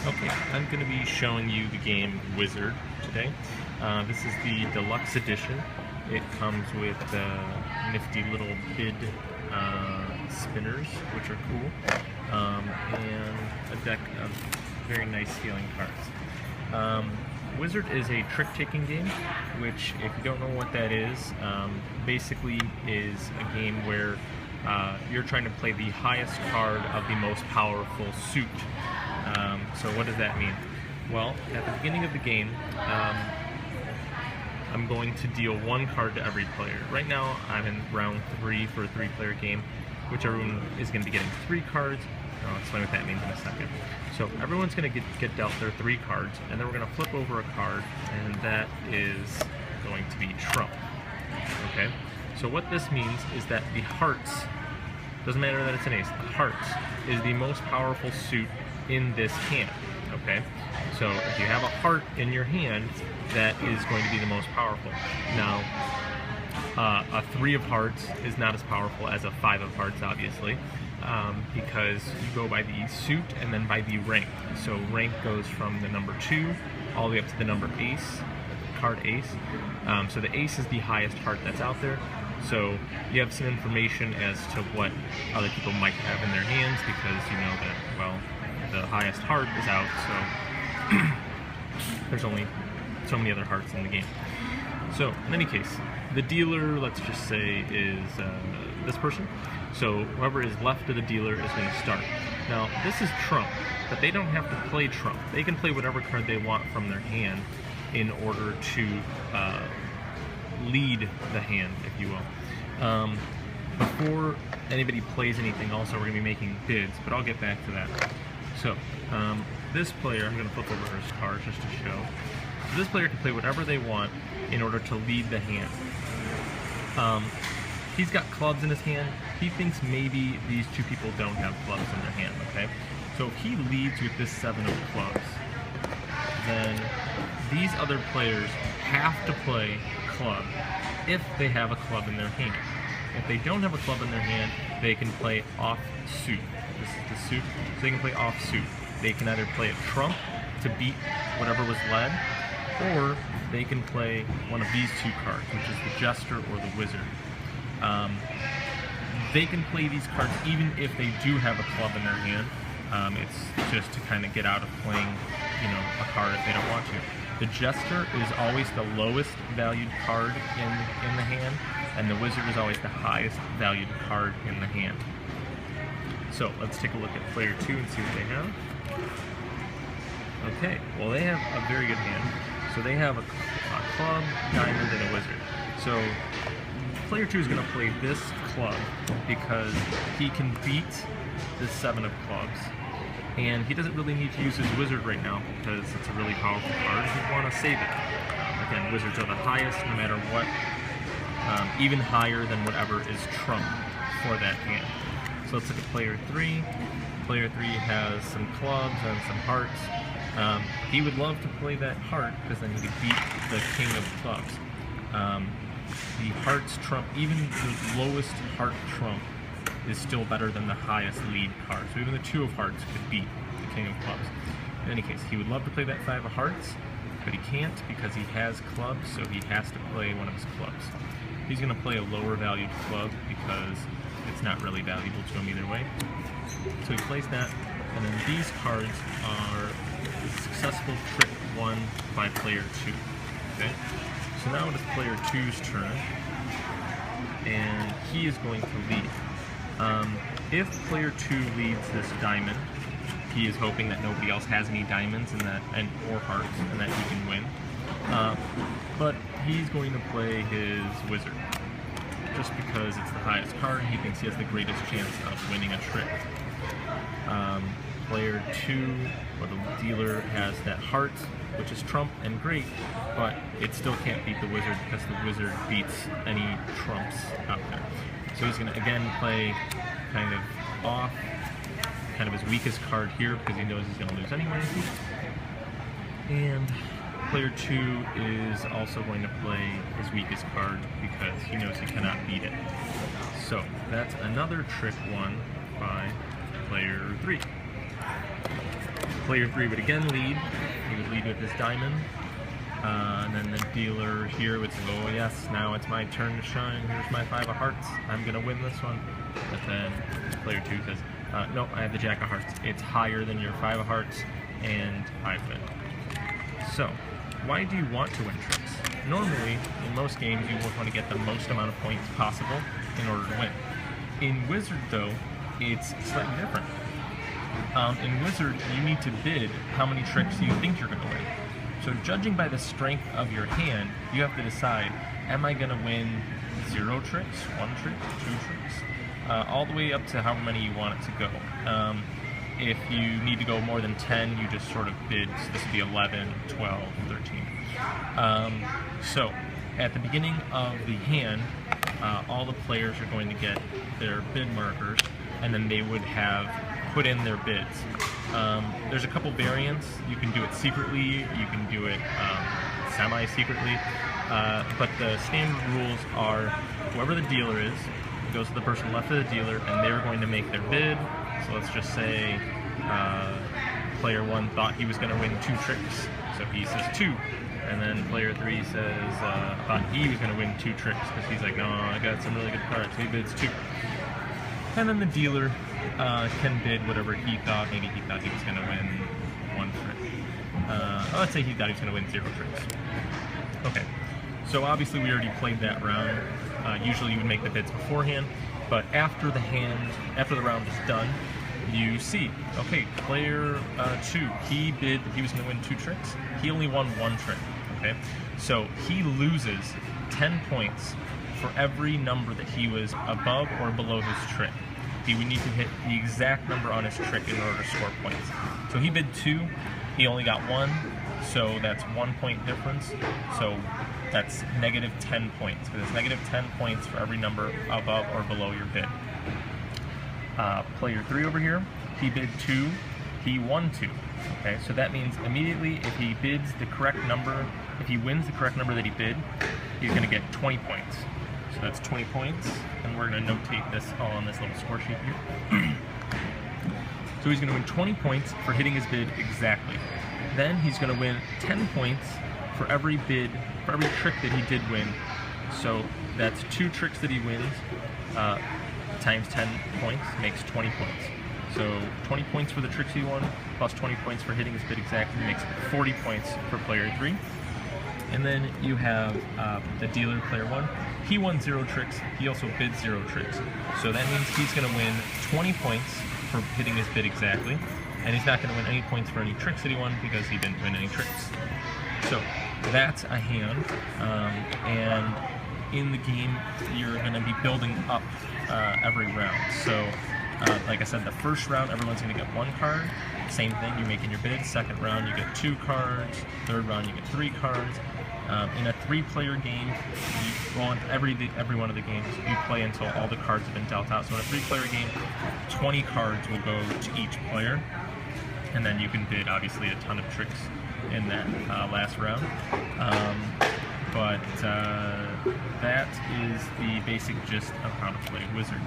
Okay, I'm going to be showing you the game Wizard today. This is the Deluxe Edition. It comes with nifty little bid spinners, which are cool, and a deck of very nice feeling cards. Wizard is a trick-taking game, which, if you don't know what that is, basically is a game where you're trying to play the highest card of the most powerful suit. So what does that mean? Well, at the beginning of the game, I'm going to deal one card to every player. Right now, I'm in round 3 for a 3-player game, which everyone is going to be getting 3 cards. I'll explain what that means in a second. So everyone's going to get dealt their 3 cards, and then we're going to flip over a card, and that is going to be Trump. Okay? So what this means is that the hearts, doesn't matter that it's an ace, the hearts is the most powerful suit in this hand. Okay? So if you have a heart in your hand, that is going to be the most powerful. Now, a 3 of hearts is not as powerful as a 5 of hearts, obviously, because you go by the suit and then by the rank. So rank goes from the number 2 all the way up to the number ace, card ace. So the ace is the highest heart that's out there. So you have some information as to what other people might have in their hands, because you know that, well, the highest heart is out, so there's only so many other hearts in the game. So in any case, the dealer, let's just say, is this person. So whoever is left of the dealer is going to start. Now this is Trump, but they don't have to play Trump. They can play whatever card they want from their hand in order to lead the hand, if you will. Before anybody plays anything, also we're going to be making bids, but I'll get back to that. So this player, I'm going to flip over his card just to show. So this player can play whatever they want in order to lead the hand. He's got clubs in his hand. He thinks maybe these 2 people don't have clubs in their hand, okay? So if he leads with this 7 of clubs, then these other players have to play club if they have a club in their hand. If they don't have a club in their hand, they can play off suit. This is the suit, so they can play off suit. They can either play a trump to beat whatever was led, or they can play one of these 2 cards, which is the Jester or the Wizard. They can play these cards even if they do have a club in their hand. It's just to kind of get out of playing, a card if they don't want to. The Jester is always the lowest valued card in the hand, and the Wizard is always the highest valued card in the hand. So let's take a look at player 2 and see what they have. Okay, well they have a very good hand. So they have a club, diamond, and a wizard. So player 2 is going to play this club because he can beat the 7 of clubs. And he doesn't really need to use his wizard right now because it's a really powerful card. He'd want to save it. Again, wizards are the highest no matter what, even higher than whatever is trump for that hand. So let's look at player 3. Player 3 has some clubs and some hearts. He would love to play that heart because then he could beat the king of clubs. The hearts trump, even the lowest heart trump is still better than the highest lead card. So even the 2 of hearts could beat the king of clubs. In any case, he would love to play that 5 of hearts, but he can't because he has clubs, so he has to play one of his clubs. He's going to play a lower valued club because it's not really valuable to him either way. So he plays that, and then these cards are successful trick 1 by player 2. Okay? So now it is player 2's turn, and he is going to lead. If player 2 leads this diamond, he is hoping that nobody else has any diamonds or hearts, and that he can win. But he's going to play his wizard, just because it's the highest card and he thinks he has the greatest chance of winning a trick. Player 2, or the dealer, has that heart, which is trump and great, but it still can't beat the wizard because the wizard beats any trumps out there. So he's going to again play kind of off, kind of his weakest card here because he knows he's going to lose anyway. And player 2 is also going to play his weakest card because he knows he cannot beat it. So that's another trick 1 by player 3. Player 3 would again lead. He would lead with his diamond. And then the dealer here would say, oh yes, now it's my turn to shine. Here's my 5 of hearts. I'm going to win this one. But then player 2 says, no, I have the jack of hearts. It's higher than your 5 of hearts, and I win. So, why do you want to win tricks? Normally, in most games, you want to get the most amount of points possible in order to win. In Wizard, though, it's slightly different. In Wizard, you need to bid how many tricks you think you're going to win. So judging by the strength of your hand, you have to decide, am I going to win 0 tricks, 1 trick, 2 tricks, all the way up to however many you want it to go. If you need to go more than 10, you just sort of bid, so this would be 11, 12, 13. So at the beginning of the hand, all the players are going to get their bid markers, and then they would have put in their bids. There's a couple variants. You can do it secretly, you can do it semi-secretly, but the standard rules are whoever the dealer is goes to the person left of the dealer, and they're going to make their bid. So let's just say player 1 thought he was going to win 2 tricks, so he says 2. And then player 3 says thought he was going to win 2 tricks because he's like, no, I got some really good cards, so he bids 2. And then the dealer can bid whatever he thought. Maybe he thought he was going to win 1 trick. Let's say he thought he was going to win 0 tricks. Okay, so obviously we already played that round. Usually you would make the bids beforehand, but after the round is done, you see, okay, player 2, he bid that he was going to win 2 tricks. He only won 1 trick, okay? So he loses 10 points for every number that he was above or below his trick. He would need to hit the exact number on his trick in order to score points. So he bid 2, he only got 1, so that's 1 point difference. So that's negative 10 points, because it's negative 10 points for every number above or below your bid. Player 3 over here, he bid 2, he won 2. Okay, so that means immediately if he bids the correct number, if he wins the correct number that he bid, he's going to get 20 points. So that's 20 points, and we're going to notate this all on this little score sheet here. So he's going to win 20 points for hitting his bid exactly. Then he's going to win 10 points for every bid, for every trick that he did win. So that's 2 tricks that he wins, times 10 points makes 20 points. So 20 points for the tricks he won, plus 20 points for hitting his bid exactly, makes 40 points for player 3. And then you have the dealer, player 1. He won 0 tricks, he also bid 0 tricks. So that means he's going to win 20 points for hitting his bid exactly, and he's not going to win any points for any tricks that he won because he didn't win any tricks. So that's a hand, and in the game you're going to be building up every round. So like I said, the first round everyone's going to get 1 card. Same thing, you're making your bid. Second round you get 2 cards. Third round you get 3 cards. In a 3-player game, every one of the games, you play until all the cards have been dealt out. So in a 3-player game, 20 cards will go to each player, and then you can bid obviously a ton of tricks in that last round. But that is the basic gist of how to play Wizard.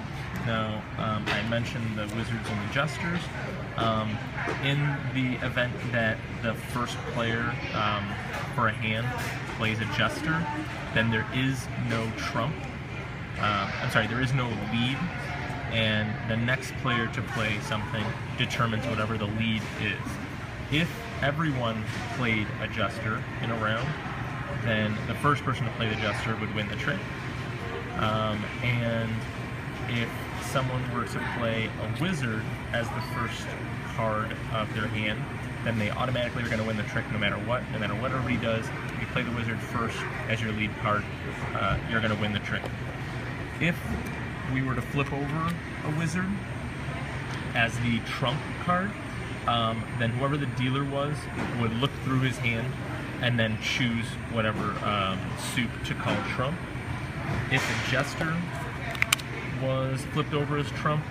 Now, I mentioned the Wizards and the Jesters. In the event that the first player for a hand plays a Jester, then there is no trump. There is no lead, and the next player to play something determines whatever the lead is. If everyone played a Jester in a round, then the first person to play the Jester would win the trick. And if someone were to play a Wizard as the first card of their hand, then they automatically are going to win the trick no matter what. No matter what everybody does, if you play the Wizard first as your lead card, you're going to win the trick. If we were to flip over a Wizard as the trump card, then whoever the dealer was would look through his hand and then choose whatever suit to call trump. If a Jester was flipped over as trump,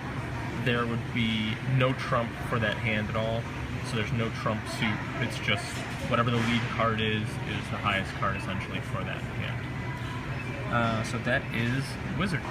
there would be no trump for that hand at all. So there's no trump suit. It's just whatever the lead card is the highest card essentially for that hand. So that is Wizard.